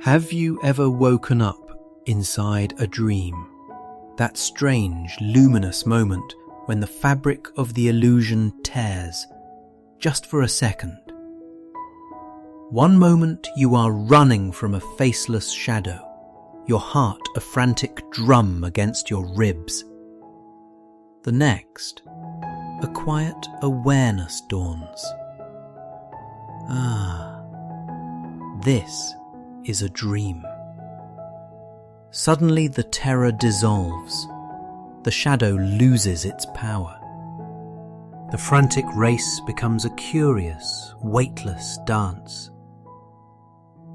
Have you ever woken up inside a dream? That strange, luminous moment when the fabric of the illusion tears, just for a second. One moment you are running from a faceless shadow, your heart a frantic drum against your ribs. The next, a quiet awareness dawns. This is a dream. Suddenly the terror dissolves. The shadow loses its power. The frantic race becomes a curious, weightless dance.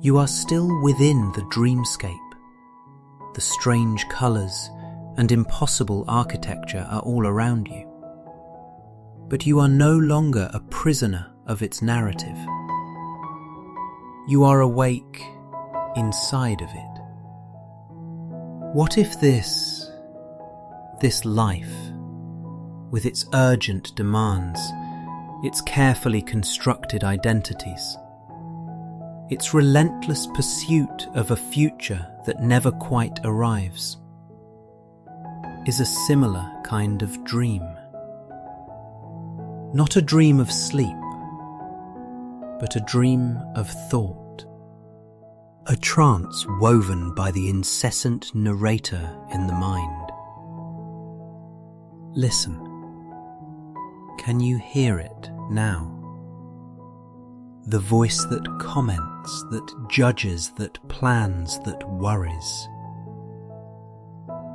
You are still within the dreamscape. The strange colours and impossible architecture are all around you. But you are no longer a prisoner of its narrative. You are awake inside of it. What if this life, with its urgent demands, its carefully constructed identities, its relentless pursuit of a future that never quite arrives, is a similar kind of dream? Not a dream of sleep, but a dream of thought. A trance woven by the incessant narrator in the mind. Listen. Can you hear it now? The voice that comments, that judges, that plans, that worries.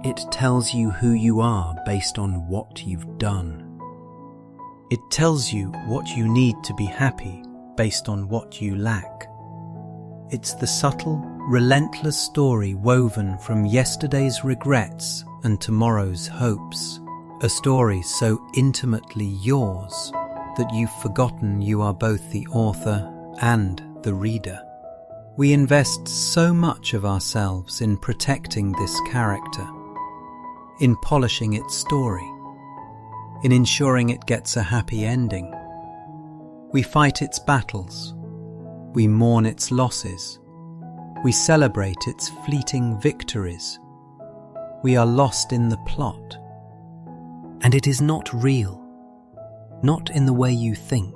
It tells you who you are based on what you've done. It tells you what you need to be happy based on what you lack. It's the subtle, relentless story woven from yesterday's regrets and tomorrow's hopes. A story so intimately yours that you've forgotten you are both the author and the reader. We invest so much of ourselves in protecting this character, in polishing its story, in ensuring it gets a happy ending. We fight its battles. We mourn its losses. We celebrate its fleeting victories. We are lost in the plot. And it is not real, not in the way you think.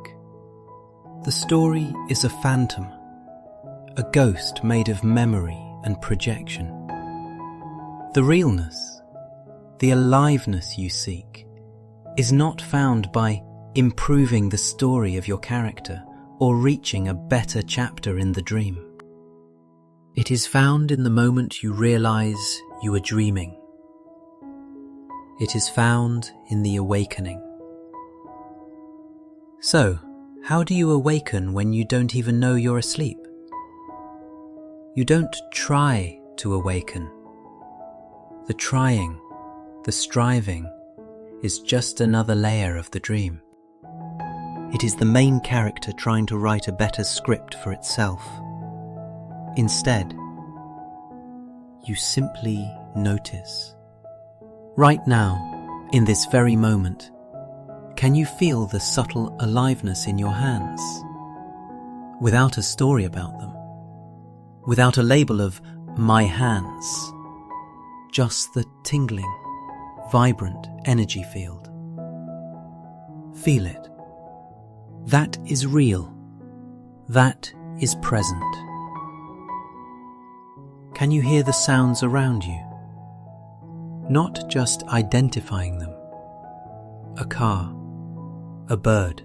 The story is a phantom, a ghost made of memory and projection. The realness, the aliveness you seek, is not found by improving the story of your character or reaching a better chapter in the dream. It is found in the moment you realize you are dreaming. It is found in the awakening. So, how do you awaken when you don't even know you're asleep? You don't try to awaken. The trying, the striving, is just another layer of the dream. It is the main character trying to write a better script for itself. Instead, you simply notice. Right now, in this very moment, can you feel the subtle aliveness in your hands? Without a story about them, without a label of my hands, just the tingling, vibrant energy field. Feel it. That is real. That is present. Can you hear the sounds around you? Not just identifying them. A car, a bird,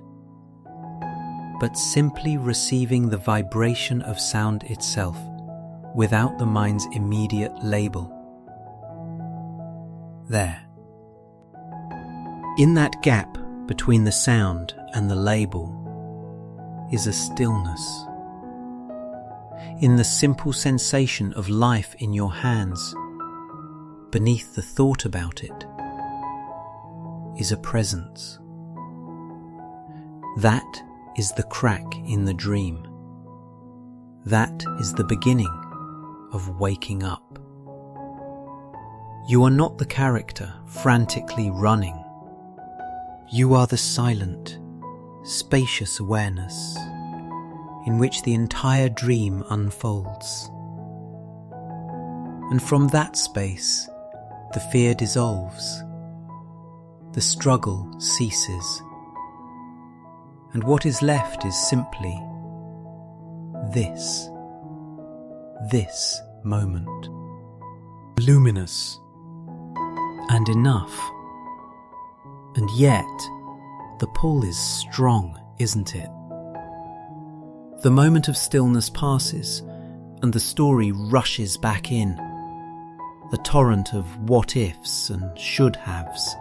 but simply receiving the vibration of sound itself without the mind's immediate label. There. In that gap between the sound and the label is a stillness. In the simple sensation of life in your hands, beneath the thought about it, is a presence. That is the crack in the dream. That is the beginning of waking up. You are not the character frantically running. You are the silent, spacious awareness in which the entire dream unfolds. And from that space, the fear dissolves. The struggle ceases. And what is left is simply this moment. Luminous and enough. And yet, the pull is strong, isn't it? The moment of stillness passes, and the story rushes back in. The torrent of what-ifs and should-haves,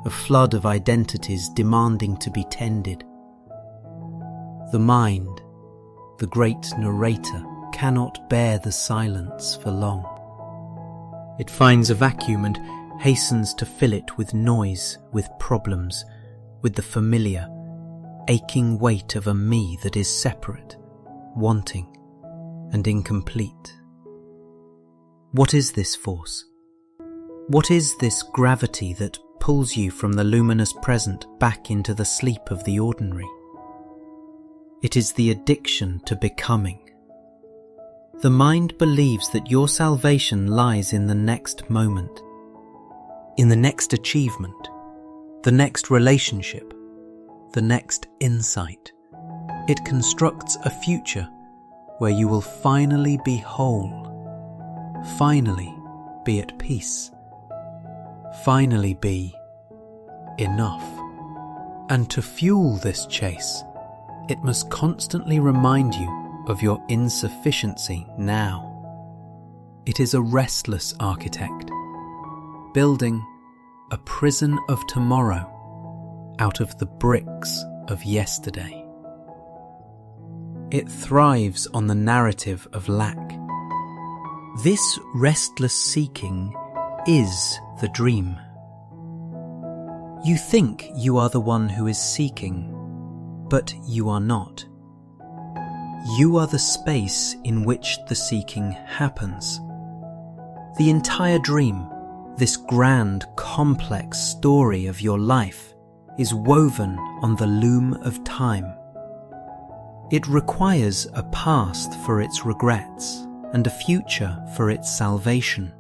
a flood of identities demanding to be tended. The mind, the great narrator, cannot bear the silence for long. It finds a vacuum and hastens to fill it with noise, with problems, with the familiar, aching weight of a me that is separate, wanting, and incomplete. What is this force? What is this gravity that pulls you from the luminous present back into the sleep of the ordinary? It is the addiction to becoming. The mind believes that your salvation lies in the next moment, in the next achievement, the next relationship, the next insight. It constructs a future where you will finally be whole, finally be at peace, finally be enough. And to fuel this chase, it must constantly remind you of your insufficiency now. It is a restless architect, building a prison of tomorrow out of the bricks of yesterday. It thrives on the narrative of lack. This restless seeking is the dream. You think you are the one who is seeking, but you are not. You are the space in which the seeking happens. The entire dream, this grand, complex story of your life, is woven on the loom of time. It requires a past for its regrets and a future for its salvation.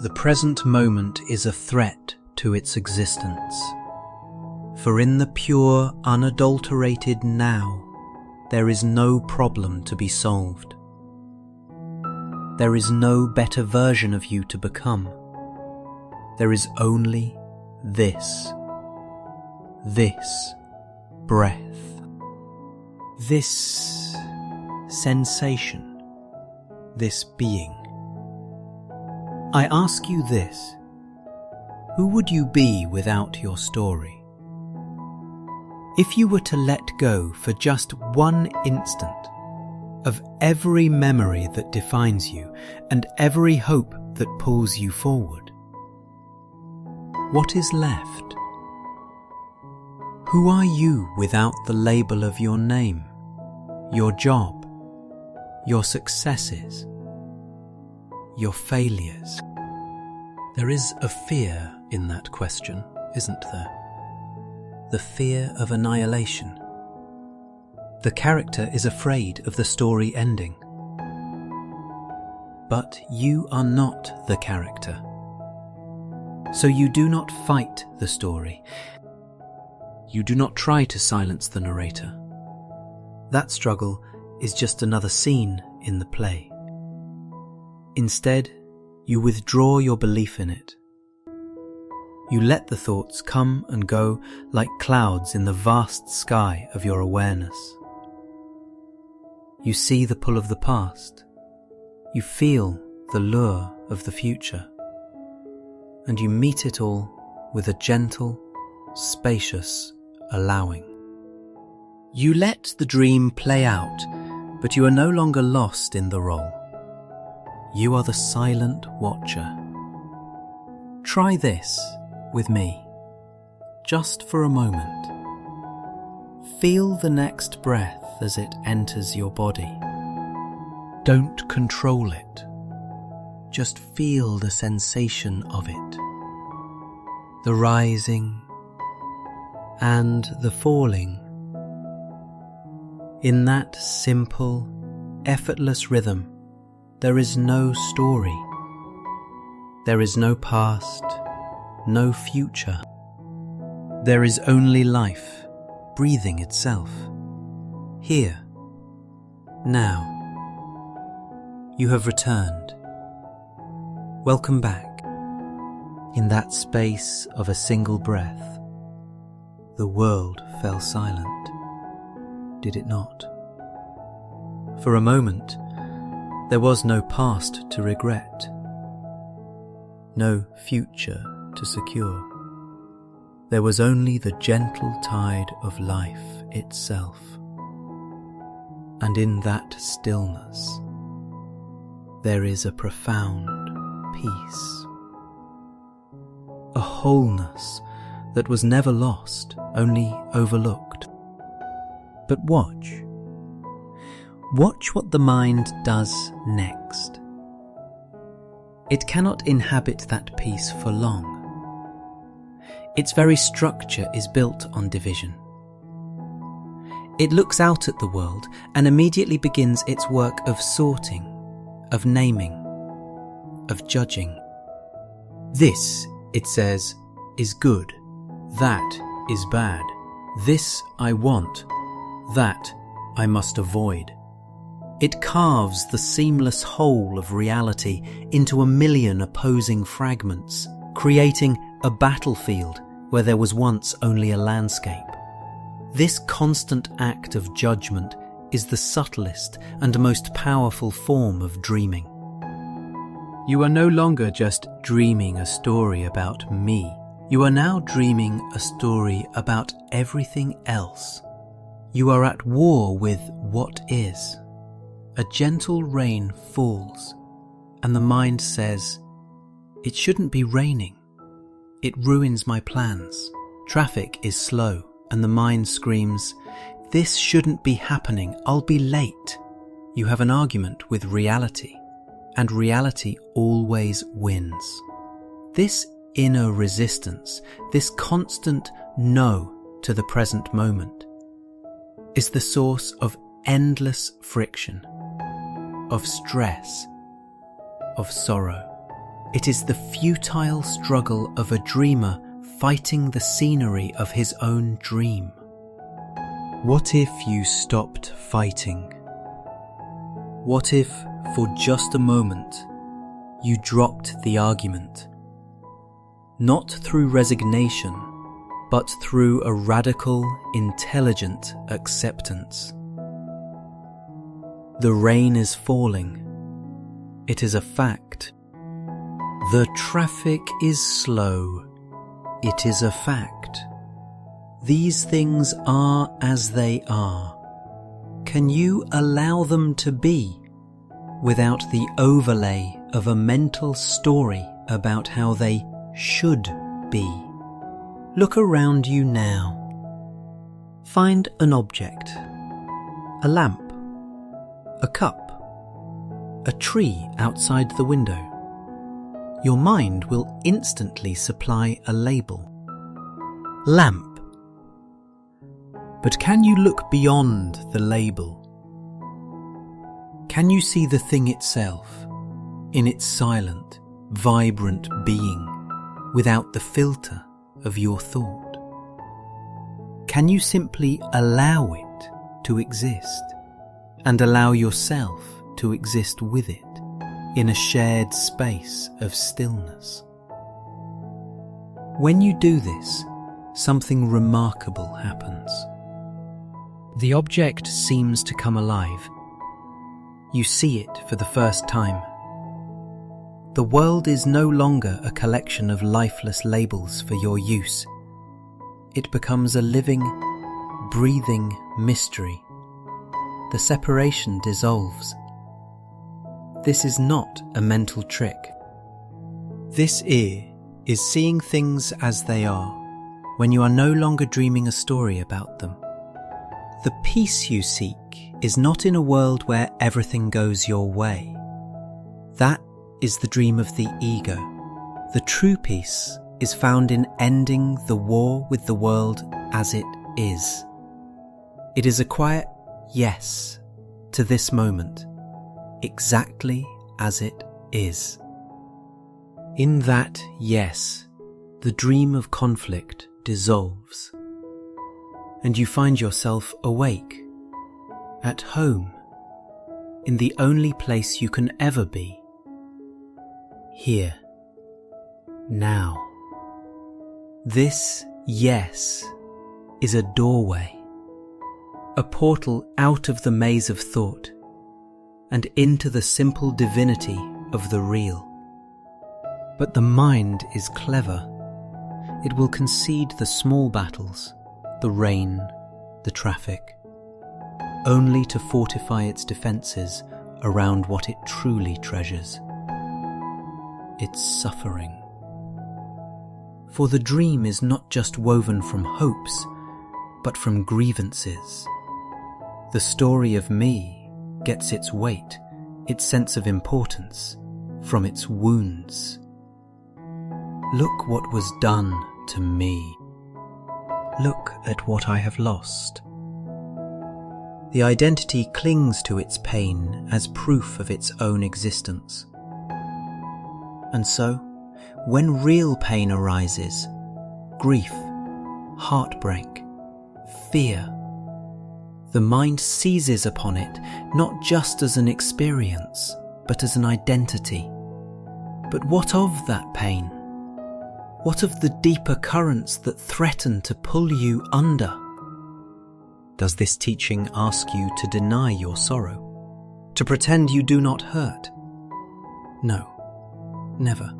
The present moment is a threat to its existence. For in the pure, unadulterated now, there is no problem to be solved. There is no better version of you to become. There is only this breath, this sensation, this being. I ask you this: who would you be without your story? If you were to let go for just one instant of every memory that defines you and every hope that pulls you forward, what is left? Who are you without the label of your name, your job, your successes, your failures? There is a fear in that question, isn't there? The fear of annihilation. The character is afraid of the story ending. But you are not the character. So you do not fight the story. You do not try to silence the narrator. That struggle is just another scene in the play. Instead, you withdraw your belief in it. You let the thoughts come and go like clouds in the vast sky of your awareness. You see the pull of the past. You feel the lure of the future. And you meet it all with a gentle, spacious allowing. You let the dream play out, but you are no longer lost in the role. You are the silent watcher. Try this with me, just for a moment. Feel the next breath as it enters your body. Don't control it. Just feel the sensation of it. The rising and the falling. In that simple, effortless rhythm, there is no story. There is no past, no future. There is only life, breathing itself. Here, now. You have returned. Welcome back. In that space of a single breath, the world fell silent, did it not? For a moment, there was no past to regret, no future to secure. There was only the gentle tide of life itself. And in that stillness, there is a profound peace, a wholeness that was never lost, only overlooked. But watch what the mind does next. It cannot inhabit that peace for long. Its very structure is built on division. It looks out at the world and immediately begins its work of sorting, of naming, of judging. This, it says, is good. That is bad. This I want. That I must avoid. It carves the seamless whole of reality into a million opposing fragments, creating a battlefield where there was once only a landscape. This constant act of judgment is the subtlest and most powerful form of dreaming. You are no longer just dreaming a story about me. You are now dreaming a story about everything else. You are at war with what is. A gentle rain falls, and the mind says, "It shouldn't be raining. It ruins my plans." Traffic is slow, and the mind screams, "This shouldn't be happening. I'll be late." You have an argument with reality, and reality always wins. This inner resistance, this constant no to the present moment, is the source of endless friction, of stress, of sorrow. It is the futile struggle of a dreamer fighting the scenery of his own dream. What if you stopped fighting? What if, for just a moment, you dropped the argument? Not through resignation, but through a radical, intelligent acceptance. The rain is falling. It is a fact. The traffic is slow. It is a fact. These things are as they are. Can you allow them to be without the overlay of a mental story about how they should be? Look around you now. Find an object, a lamp, a cup, a tree outside the window. Your mind will instantly supply a label. Lamp. But can you look beyond the label? Can you see the thing itself, in its silent, vibrant being, without the filter of your thought? Can you simply allow it to exist, and allow yourself to exist with it, in a shared space of stillness? When you do this, something remarkable happens. The object seems to come alive. You see it for the first time. The world is no longer a collection of lifeless labels for your use. It becomes a living, breathing mystery. The separation dissolves. This is not a mental trick. This is seeing things as they are, when you are no longer dreaming a story about them. The peace you seek is not in a world where everything goes your way. That is the dream of the ego. The true peace is found in ending the war with the world as it is. It is a quiet yes to this moment, exactly as it is. In that yes, the dream of conflict dissolves, and you find yourself awake, at home, in the only place you can ever be. Here, now. This yes is a doorway, a portal out of the maze of thought and into the simple divinity of the real. But the mind is clever. It will concede the small battles, the rain, the traffic, only to fortify its defences around what it truly treasures: its suffering. For the dream is not just woven from hopes, but from grievances. The story of me gets its weight, its sense of importance, from its wounds. Look what was done to me. Look at what I have lost. The identity clings to its pain as proof of its own existence. And so, when real pain arises, grief, heartbreak, fear, the mind seizes upon it not just as an experience, but as an identity. But what of that pain? What of the deeper currents that threaten to pull you under? Does this teaching ask you to deny your sorrow? To pretend you do not hurt? No, never.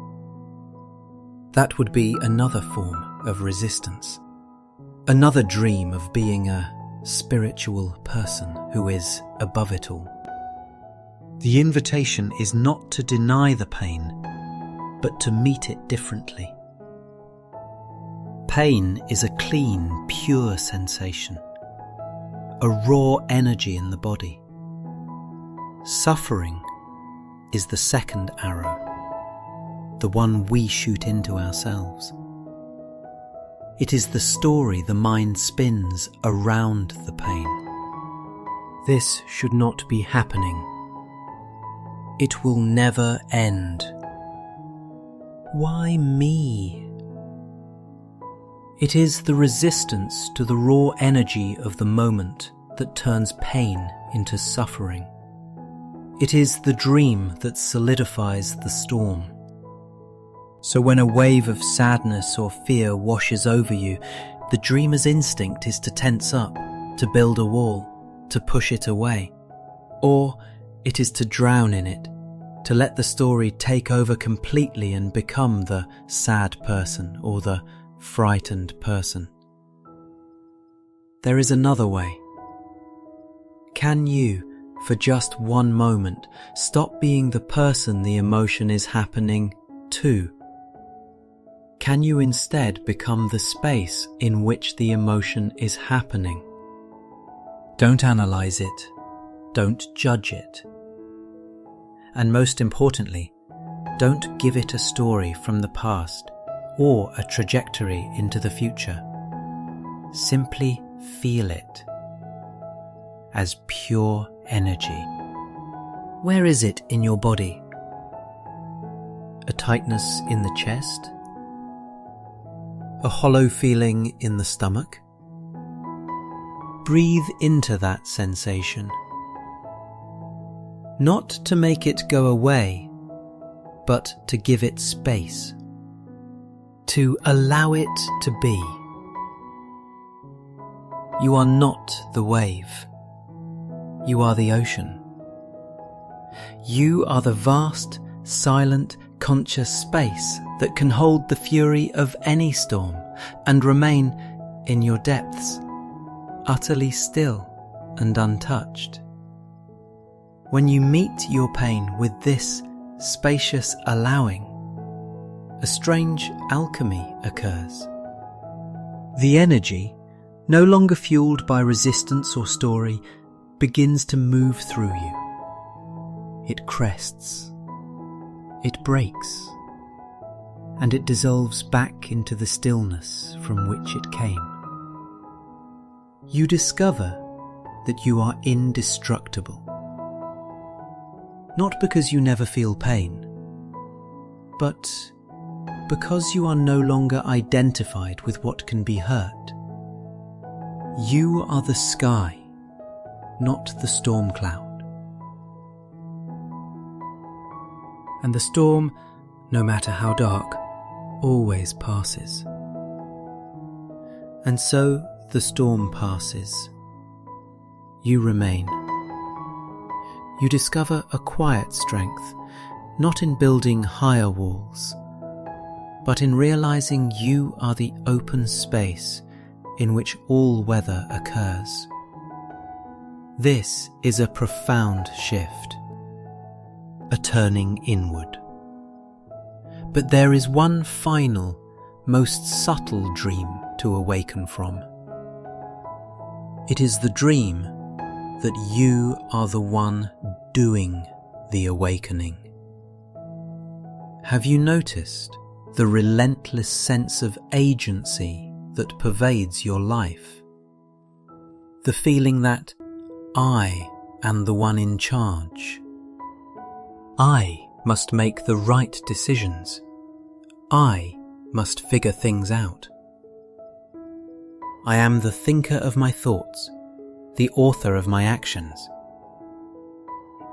That would be another form of resistance. Another dream of being a spiritual person who is above it all. The invitation is not to deny the pain, but to meet it differently. Pain is a clean, pure sensation, a raw energy in the body. Suffering is the second arrow, the one we shoot into ourselves. It is the story the mind spins around the pain. This should not be happening. It will never end. Why me? It is the resistance to the raw energy of the moment that turns pain into suffering. It is the dream that solidifies the storm. So when a wave of sadness or fear washes over you, the dreamer's instinct is to tense up, to build a wall, to push it away. Or it is to drown in it, to let the story take over completely and become the sad person or the frightened person. There is another way. Can you, for just one moment, stop being the person the emotion is happening to? Can you instead become the space in which the emotion is happening? Don't analyze it. Don't judge it. And most importantly, don't give it a story from the past or a trajectory into the future. Simply feel it as pure energy. Where is it in your body? A tightness in the chest? A hollow feeling in the stomach? Breathe into that sensation. Not to make it go away, but to give it space. To allow it to be. You are not the wave. You are the ocean. You are the vast, silent, conscious space that can hold the fury of any storm and remain in your depths, utterly still and untouched. When you meet your pain with this spacious allowing, a strange alchemy occurs. The energy, no longer fueled by resistance or story, begins to move through you. It crests, it breaks, and it dissolves back into the stillness from which it came. You discover that you are indestructible. not because you never feel pain, but because you are no longer identified with what can be hurt. You are the sky, not the storm cloud. And the storm, no matter how dark, always passes. And so the storm passes. You remain. You discover a quiet strength, not in building higher walls, but in realizing you are the open space in which all weather occurs. This is a profound shift, a turning inward. But there is one final, most subtle dream to awaken from. It is the dream that you are the one doing the awakening. Have you noticed the relentless sense of agency that pervades your life? The feeling that I am the one in charge. I must make the right decisions. I must figure things out. I am the thinker of my thoughts, the author of my actions.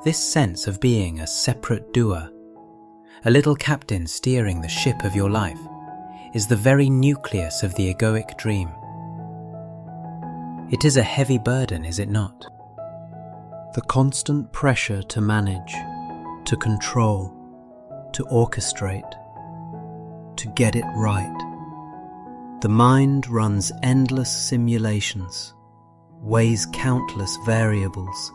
This sense of being a separate doer, a little captain steering the ship of your life, is the very nucleus of the egoic dream. It is a heavy burden, is it not? The constant pressure to manage, to control, to orchestrate, to get it right. The mind runs endless simulations, weighs countless variables,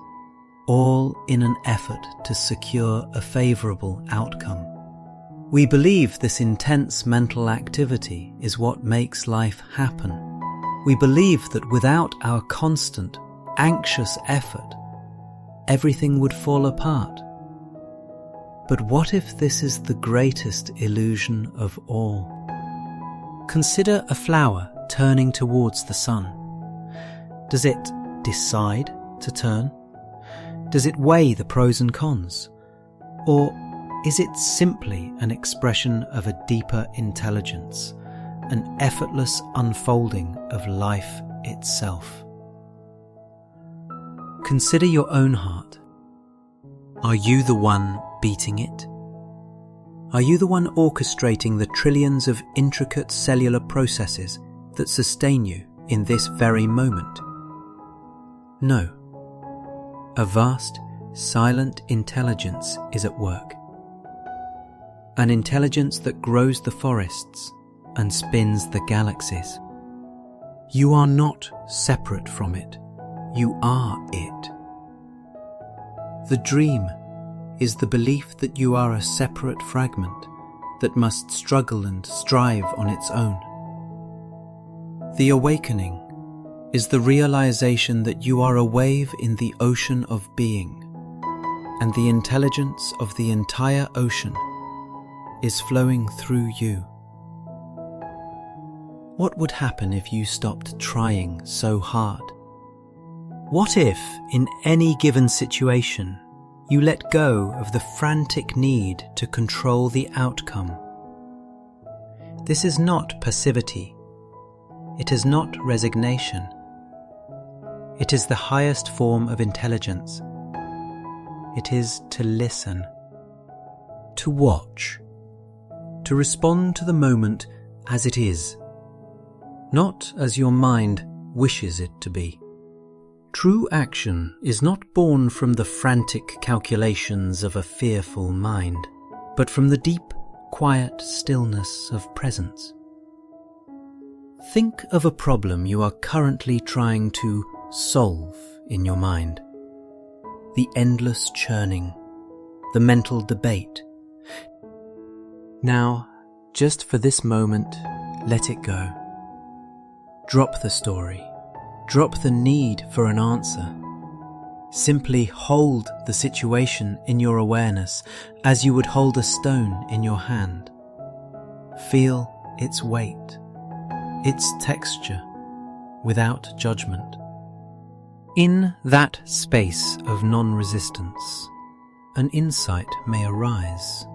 all in an effort to secure a favourable outcome. We believe this intense mental activity is what makes life happen. We believe that without our constant, anxious effort, everything would fall apart. But what if this is the greatest illusion of all? Consider a flower turning towards the sun. Does it decide to turn? Does it weigh the pros and cons? Or is it simply an expression of a deeper intelligence, an effortless unfolding of life itself? Consider your own heart. Are you the one beating it? Are you the one orchestrating the trillions of intricate cellular processes that sustain you in this very moment? No. A vast, silent intelligence is at work. An intelligence that grows the forests and spins the galaxies. You are not separate from it. You are it. The dream is the belief that you are a separate fragment that must struggle and strive on its own. The awakening is the realization that you are a wave in the ocean of being, and the intelligence of the entire ocean is flowing through you. What would happen if you stopped trying so hard? What if, in any given situation, you let go of the frantic need to control the outcome? This is not passivity. It is not resignation. It is the highest form of intelligence. It is to listen, to watch, to respond to the moment as it is, not as your mind wishes it to be. True action is not born from the frantic calculations of a fearful mind, but from the deep, quiet stillness of presence. Think of a problem you are currently trying to solve in your mind. The endless churning, the mental debate. Now, just for this moment, let it go. Drop the story. Drop the need for an answer. Simply hold the situation in your awareness as you would hold a stone in your hand. Feel its weight, its texture, without judgment. In that space of non-resistance, an insight may arise.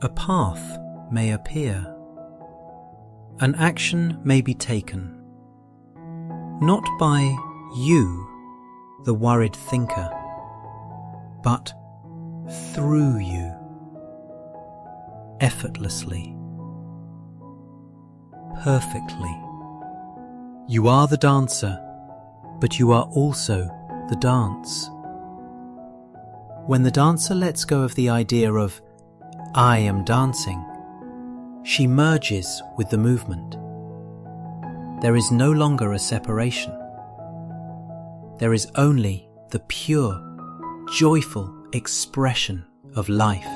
A path may appear. An action may be taken. Not by you, the worried thinker, but through you, effortlessly, perfectly. You are the dancer, but you are also the dance. When the dancer lets go of the idea of I am dancing, she merges with the movement. There is no longer a separation. There is only the pure, joyful expression of life.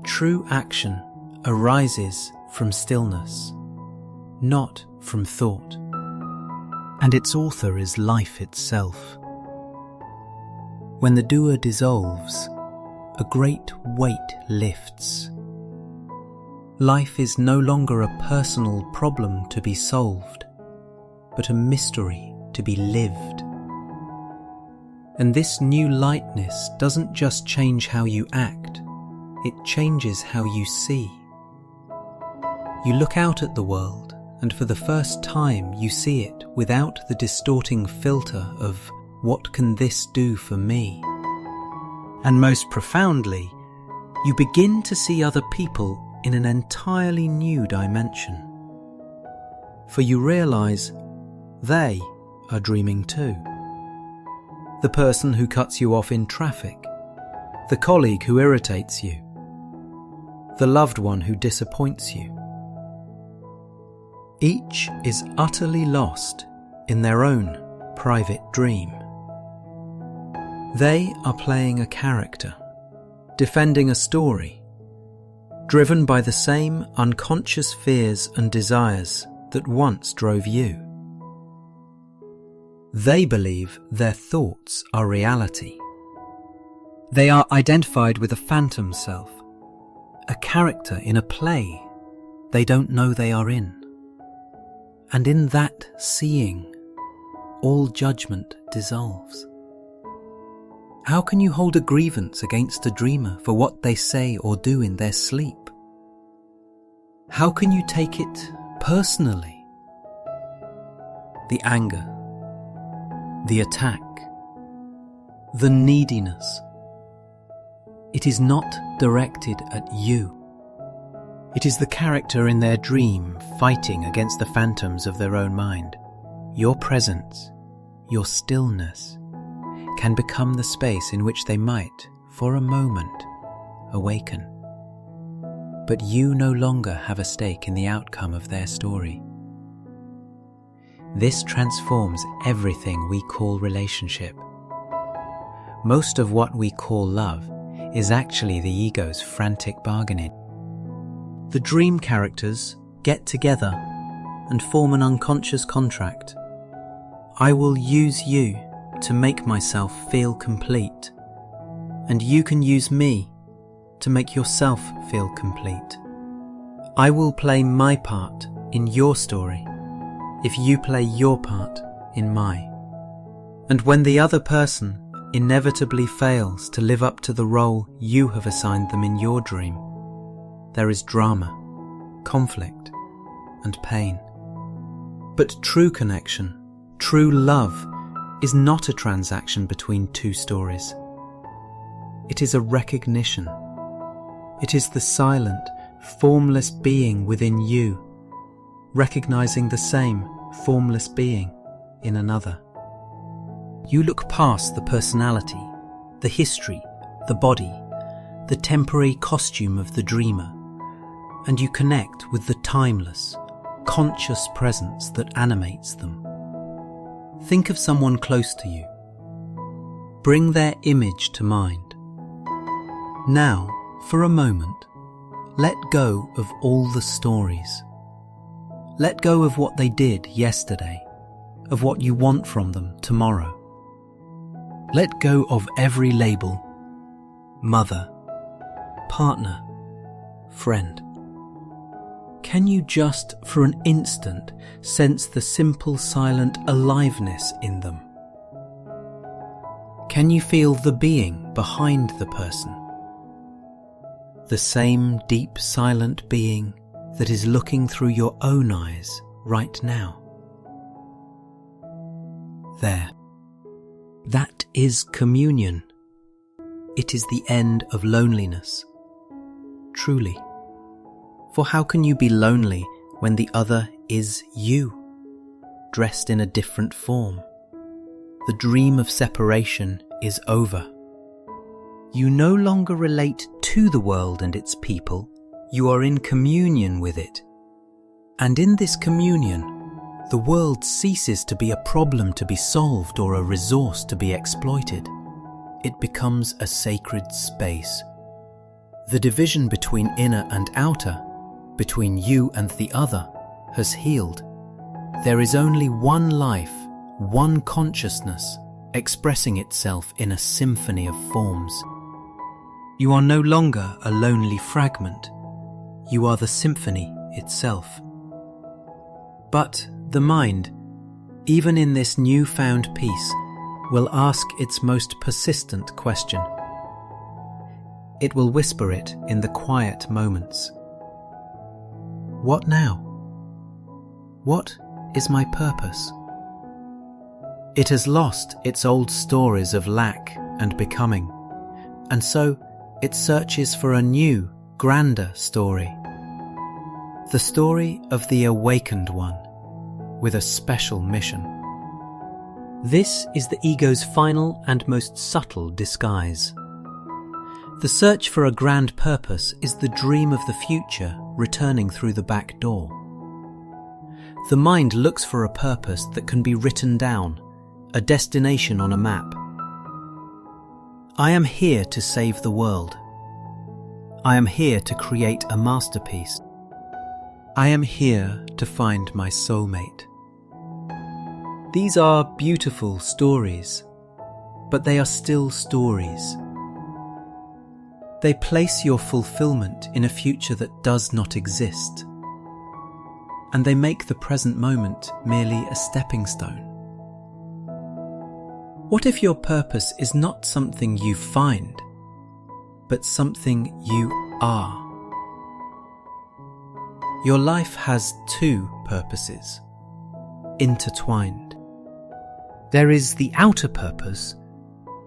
True action arises from stillness, not from thought, and its author is life itself. When the doer dissolves, a great weight lifts. Life is no longer a personal problem to be solved, but a mystery to be lived. And this new lightness doesn't just change how you act, it changes how you see. You look out at the world, and for the first time you see it without the distorting filter of what can this do for me? And most profoundly, you begin to see other people in an entirely new dimension. For you realize they are dreaming too. The person who cuts you off in traffic, the colleague who irritates you, the loved one who disappoints you. Each is utterly lost in their own private dream. They are playing a character, defending a story, driven by the same unconscious fears and desires that once drove you. They believe their thoughts are reality. They are identified with a phantom self, a character in a play they don't know they are in. And in that seeing, all judgment dissolves. How can you hold a grievance against a dreamer for what they say or do in their sleep? How can you take it personally? The anger, the attack, the neediness. It is not directed at you. It is the character in their dream fighting against the phantoms of their own mind. Your presence, your stillness, can become the space in which they might, for a moment, awaken. But you no longer have a stake in the outcome of their story. This transforms everything we call relationship. Most of what we call love is actually the ego's frantic bargaining. The dream characters get together and form an unconscious contract. I will use you to make myself feel complete, and you can use me to make yourself feel complete. I will play my part in your story if you play your part in mine. And when the other person inevitably fails to live up to the role you have assigned them in your dream, there is drama, conflict, and pain. But true connection, true love, is not a transaction between two stories. It is a recognition. It is the silent, formless being within you, recognizing the same formless being in another. You look past the personality, the history, the body, the temporary costume of the dreamer, and you connect with the timeless, conscious presence that animates them. Think of someone close to you. Bring their image to mind. Now, for a moment, let go of all the stories. Let go of what they did yesterday, of what you want from them tomorrow. Let go of every label: mother, partner, friend. Can you just, for an instant, sense the simple, silent aliveness in them? Can you feel the being behind the person? The same deep, silent being that is looking through your own eyes right now. There. That is communion. It is the end of loneliness. Truly. For how can you be lonely when the other is you, dressed in a different form? The dream of separation is over. You no longer relate to the world and its people. You are in communion with it. And in this communion, the world ceases to be a problem to be solved or a resource to be exploited. It becomes a sacred space. The division between inner and outer, between you and the other, has healed. There is only one life, one consciousness, expressing itself in a symphony of forms. You are no longer a lonely fragment. You are the symphony itself. But the mind, even in this newfound peace, will ask its most persistent question. It will whisper it in the quiet moments. What now? What is my purpose? It has lost its old stories of lack and becoming, and so it searches for a new, grander story. The story of the awakened one, with a special mission. This is the ego's final and most subtle disguise. The search for a grand purpose is the dream of the future returning through the back door. The mind looks for a purpose that can be written down, a destination on a map. I am here to save the world. I am here to create a masterpiece. I am here to find my soulmate. These are beautiful stories, but they are still stories. They place your fulfillment in a future that does not exist, and they make the present moment merely a stepping stone. What if your purpose is not something you find, but something you are? Your life has two purposes, intertwined. There is the outer purpose,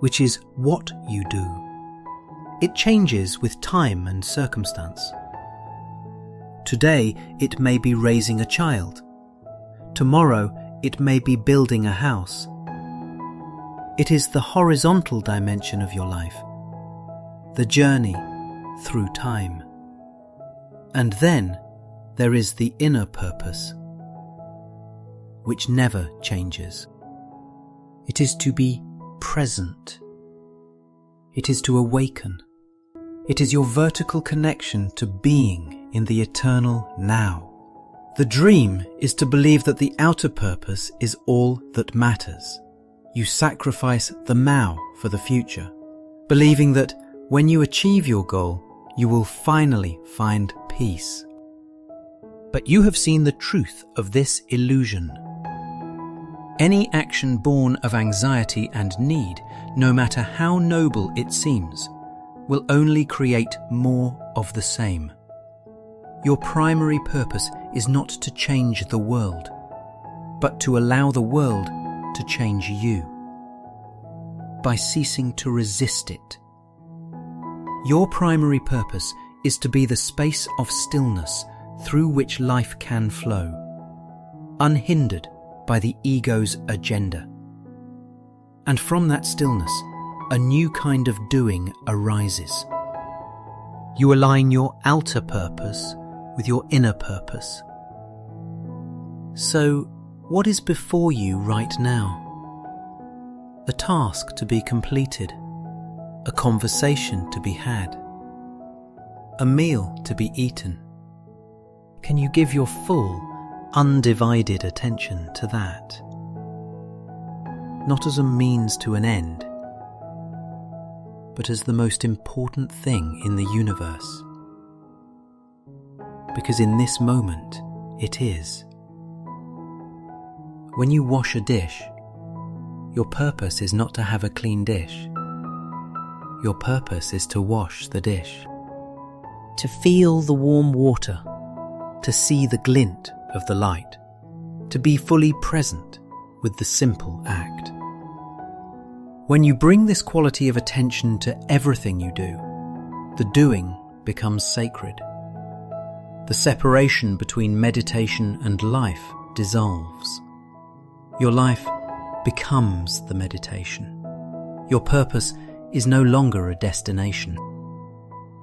which is what you do. It changes with time and circumstance. Today, it may be raising a child. Tomorrow, it may be building a house. It is the horizontal dimension of your life, the journey through time. And then there is the inner purpose, which never changes. It is to be present. It is to awaken. It is your vertical connection to being in the eternal now. The dream is to believe that the outer purpose is all that matters. You sacrifice the now for the future, believing that when you achieve your goal, you will finally find peace. But you have seen the truth of this illusion. Any action born of anxiety and need, no matter how noble it seems, will only create more of the same. Your primary purpose is not to change the world, but to allow the world to change you by ceasing to resist it. Your primary purpose is to be the space of stillness through which life can flow, unhindered by the ego's agenda. And from that stillness, a new kind of doing arises. You align your outer purpose with your inner purpose. So, what is before you right now? A task to be completed, a conversation to be had, a meal to be eaten. Can you give your full, undivided attention to that? Not as a means to an end, but as the most important thing in the universe. Because in this moment, it is. When you wash a dish, Your purpose is not to have a clean dish. Your purpose is to wash the dish, to feel the warm water, to see the glint of the light, to be fully present with the simple act. When you bring this quality of attention to everything you do, the doing becomes sacred. The separation between meditation and life dissolves. Your life becomes the meditation. Your purpose is no longer a destination.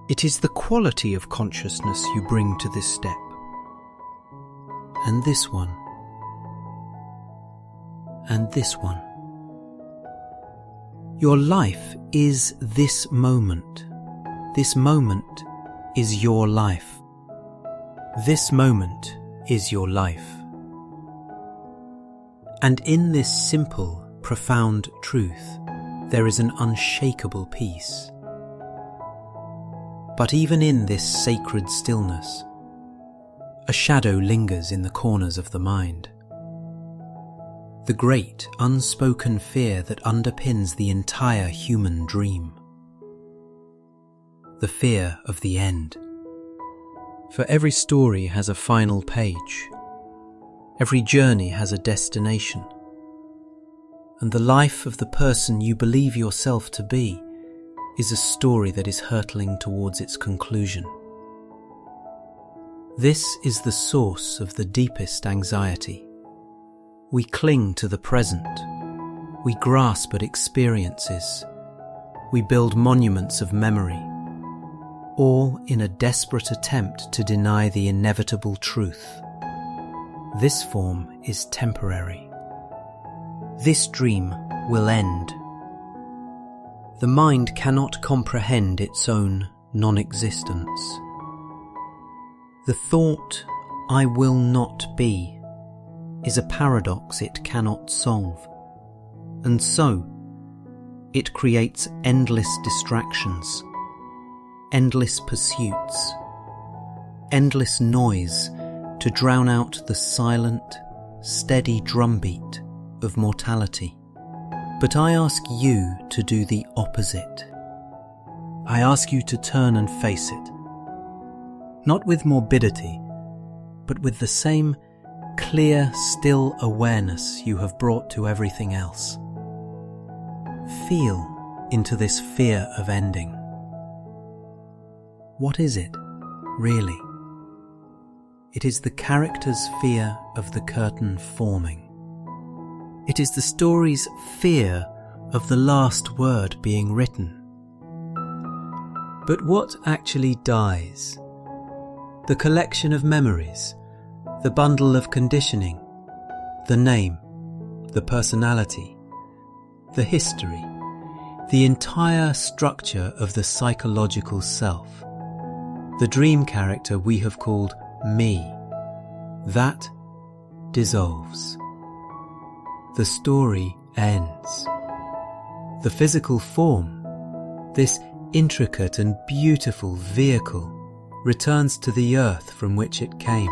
It is the quality of consciousness you bring to this step. And this one. And this one. Your life is this moment. This moment is your life. This moment is your life. And in this simple, profound truth, there is an unshakable peace. But even in this sacred stillness, a shadow lingers in the corners of the mind. The great, unspoken fear that underpins the entire human dream. The fear of the end. For every story has a final page. Every journey has a destination. And the life of the person you believe yourself to be is a story that is hurtling towards its conclusion. This is the source of the deepest anxiety. We cling to the present. We grasp at experiences. We build monuments of memory, all in a desperate attempt to deny the inevitable truth. This form is temporary. This dream will end. The mind cannot comprehend its own non-existence. The thought, "I will not be," is a paradox it cannot solve. And so, it creates endless distractions, endless pursuits, endless noise to drown out the silent, steady drumbeat of mortality. But I ask you to do the opposite. I ask you to turn and face it, not with morbidity, but with the same clear, still awareness you have brought to everything else. Feel into this fear of ending. What is it, really? It is the character's fear of the curtain forming. It is the story's fear of the last word being written. But what actually dies? The collection of memories, the bundle of conditioning, the name, the personality, the history, the entire structure of the psychological self, the dream character we have called me, that dissolves. The story ends. The physical form, this intricate and beautiful vehicle, returns to the earth from which it came.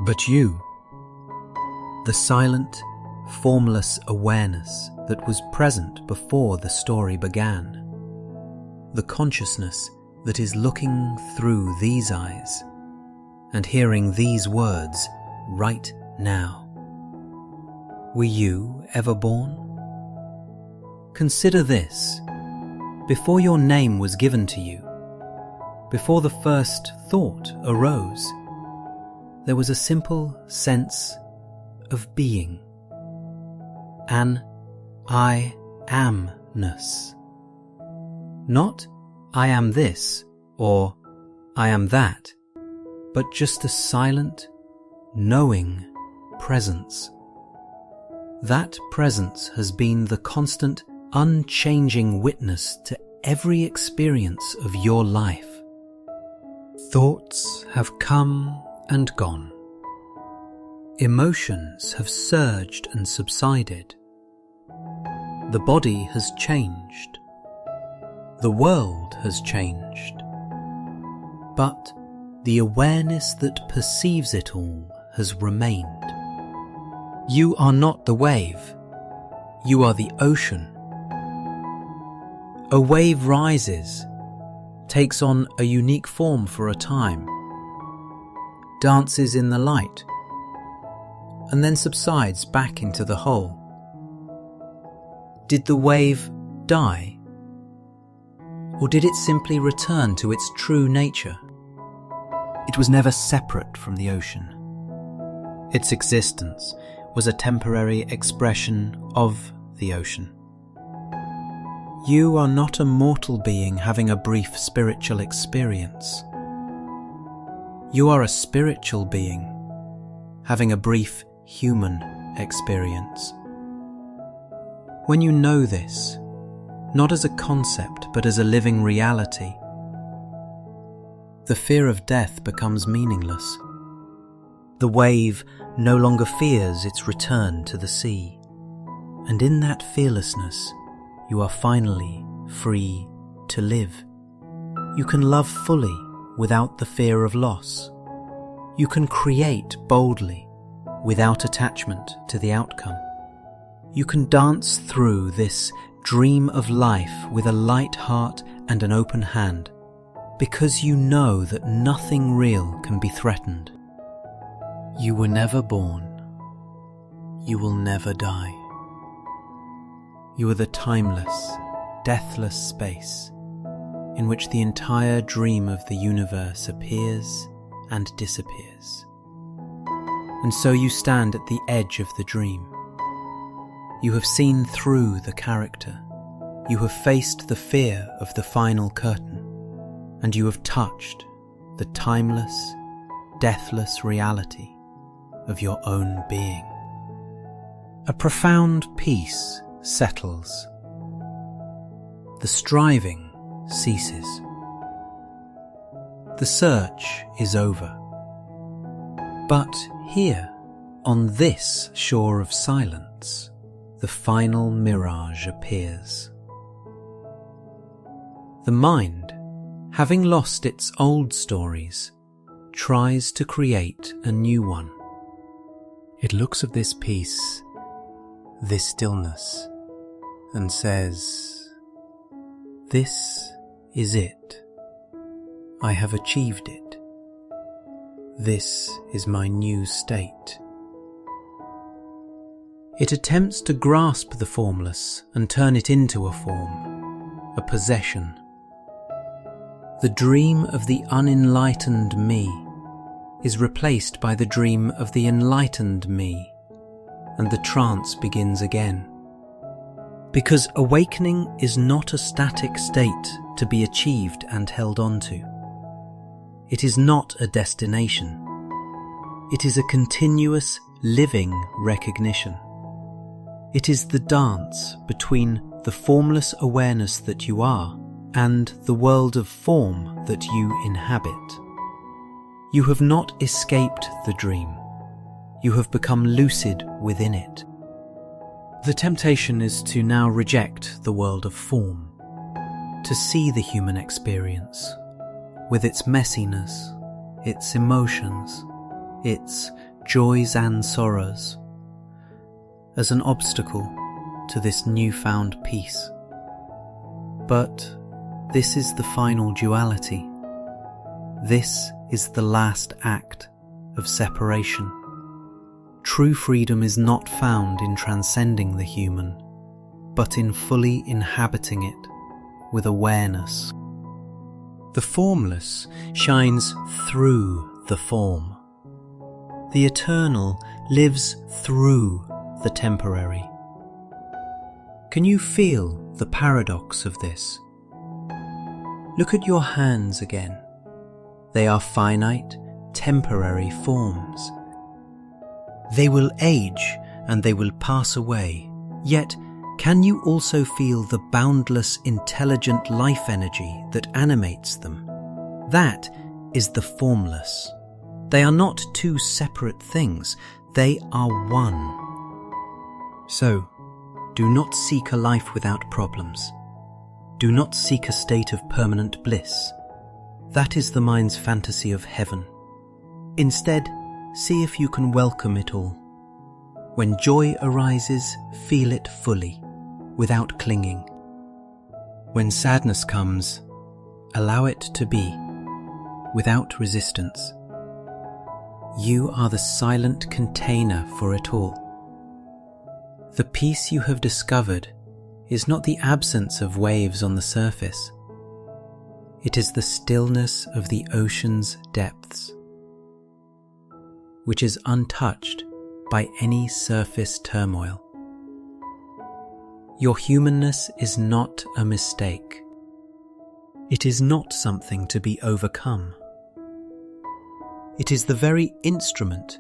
But you, the silent, formless awareness that was present before the story began, the consciousness that is looking through these eyes and hearing these words right now. Were you ever born? Consider this. Before your name was given to you, before the first thought arose, there was a simple sense of being. An I amness. Not I am this or I am that, but just a silent, knowing presence. That presence has been the constant, unchanging witness to every experience of your life. Thoughts have come and gone. Emotions have surged and subsided. The body has changed. The world has changed. But the awareness that perceives it all has remained. You are not the wave. You are the ocean. A wave rises, takes on a unique form for a time, dances in the light, and then subsides back into the whole. Did the wave die? Or did it simply return to its true nature? It was never separate from the ocean. Its existence was a temporary expression of the ocean. You are not a mortal being having a brief spiritual experience. You are a spiritual being having a brief human experience. When you know this, not as a concept but as a living reality, the fear of death becomes meaningless. The wave no longer fears its return to the sea, and in that fearlessness, you are finally free to live. You can love fully without the fear of loss. You can create boldly without attachment to the outcome. You can dance through this dream of life with a light heart and an open hand, because you know that nothing real can be threatened. You were never born. You will never die. You are the timeless, deathless space in which the entire dream of the universe appears and disappears. And so you stand at the edge of the dream. You have seen through the character. You have faced the fear of the final curtain, and you have touched the timeless, deathless reality of your own being. A profound peace settles. The striving ceases. The search is over. But here, on this shore of silence, the final mirage appears. The mind, having lost its old stories, tries to create a new one. It looks at this peace, this stillness, and says, "This is it. I have achieved it. This is my new state." It attempts to grasp the formless and turn it into a form, a possession. The dream of the unenlightened me is replaced by the dream of the enlightened me, and the trance begins again. Because awakening is not a static state to be achieved and held on to. It is not a destination. It is a continuous, living recognition. It is the dance between the formless awareness that you are and the world of form that you inhabit. You have not escaped the dream. You have become lucid within it. The temptation is to now reject the world of form, to see the human experience with its messiness, its emotions, its joys and sorrows, as an obstacle to this newfound peace. But this is the final duality. This is the last act of separation. True freedom is not found in transcending the human, but in fully inhabiting it with awareness. The formless shines through the form. The eternal lives through the temporary. Can you feel the paradox of this? Look at your hands again. They are finite, temporary forms. They will age and they will pass away. Yet, can you also feel the boundless, intelligent life energy that animates them? That is the formless. They are not two separate things. They are one. So, do not seek a life without problems. Do not seek a state of permanent bliss. That is the mind's fantasy of heaven. Instead, see if you can welcome it all. When joy arises, feel it fully, without clinging. When sadness comes, allow it to be, without resistance. You are the silent container for it all. The peace you have discovered is not the absence of waves on the surface. It is the stillness of the ocean's depths, which is untouched by any surface turmoil. Your humanness is not a mistake. It is not something to be overcome. It is the very instrument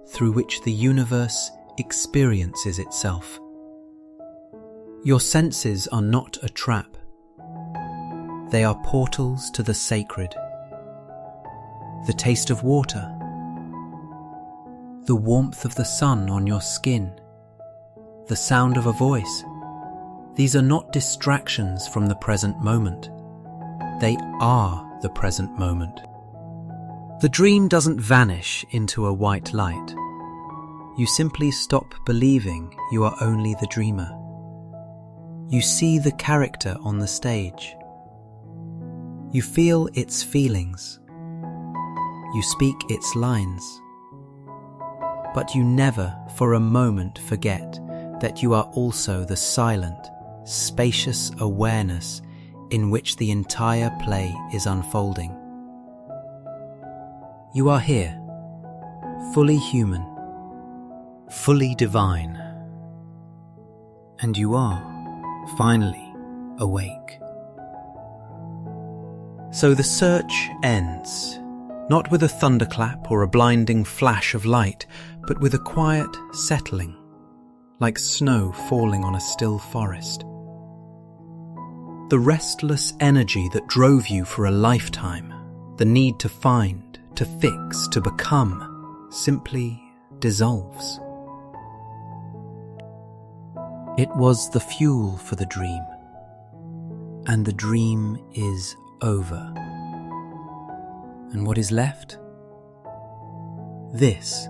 through which the universe experiences itself. Your senses are not a trap. They are portals to the sacred. The taste of water, the warmth of the sun on your skin, the sound of a voice. These are not distractions from the present moment. They are the present moment. The dream doesn't vanish into a white light. You simply stop believing you are only the dreamer. You see the character on the stage. You feel its feelings. You speak its lines. But you never for a moment forget that you are also the silent, spacious awareness in which the entire play is unfolding. You are here, fully human, fully divine, and you are, finally, awake. So the search ends, not with a thunderclap or a blinding flash of light, but with a quiet settling, like snow falling on a still forest. The restless energy that drove you for a lifetime, the need to find, to fix, to become, simply dissolves. It was the fuel for the dream, and the dream is over. And what is left? This.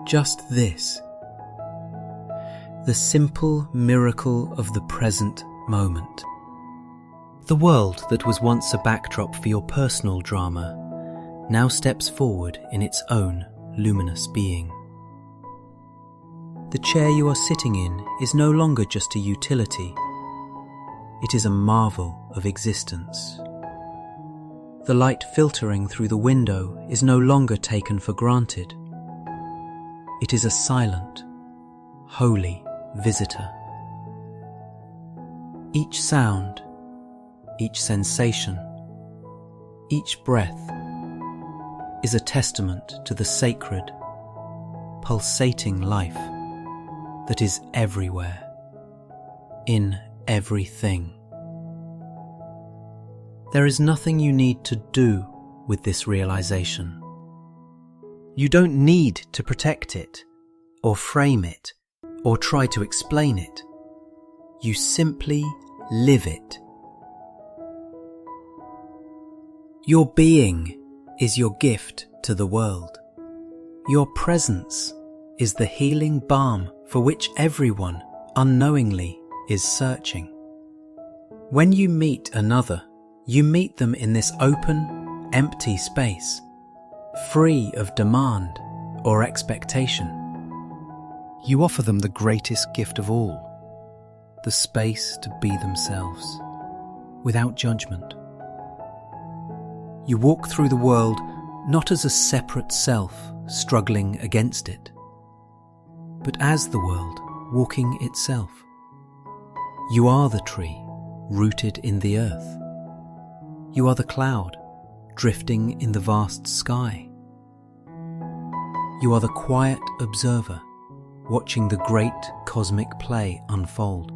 Just this. The simple miracle of the present moment. The world that was once a backdrop for your personal drama now steps forward in its own luminous being. The chair you are sitting in is no longer just a utility. It is a marvel of existence. The light filtering through the window is no longer taken for granted. It is a silent, holy visitor. Each sound, each sensation, each breath is a testament to the sacred, pulsating life that is everywhere, in everything. There is nothing you need to do with this realization. You don't need to protect it, or frame it, or try to explain it. You simply live it. Your being is your gift to the world. Your presence is the healing balm for which everyone, unknowingly, is searching. When you meet another, you meet them in this open, empty space, free of demand or expectation. You offer them the greatest gift of all, the space to be themselves, without judgment. You walk through the world not as a separate self struggling against it, but as the world walking itself. You are the tree rooted in the earth. You are the cloud drifting in the vast sky. You are the quiet observer watching the great cosmic play unfold.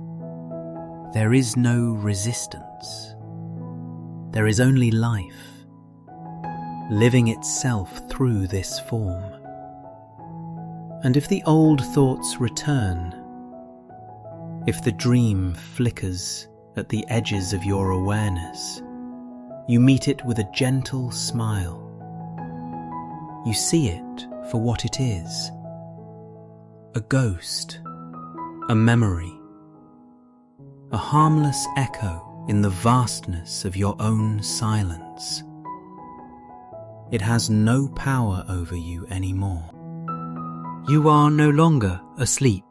There is no resistance. There is only life, living itself through this form. And if the old thoughts return, if the dream flickers at the edges of your awareness, you meet it with a gentle smile. You see it for what it is, a ghost, a memory, a harmless echo in the vastness of your own silence. It has no power over you anymore. You are no longer asleep.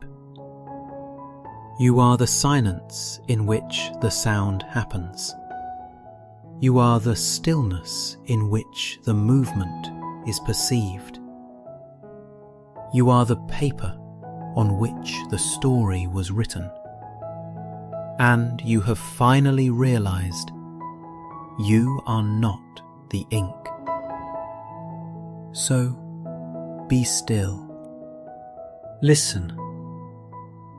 You are the silence in which the sound happens. You are the stillness in which the movement is perceived. You are the paper on which the story was written. And you have finally realized you are not the ink. So be still. Listen,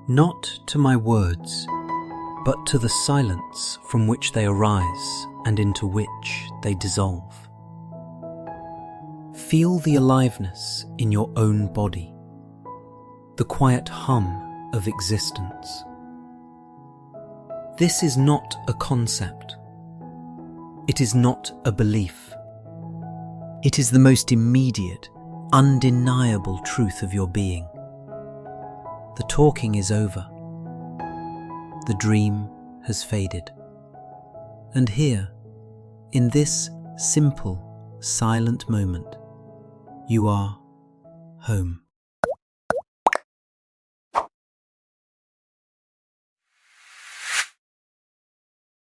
not to my words, but to the silence from which they arise and into which they dissolve. Feel the aliveness in your own body, the quiet hum of existence. This is not a concept. It is not a belief. It is the most immediate, undeniable truth of your being. The talking is over. The dream has faded. And here, in this simple, silent moment, you are home.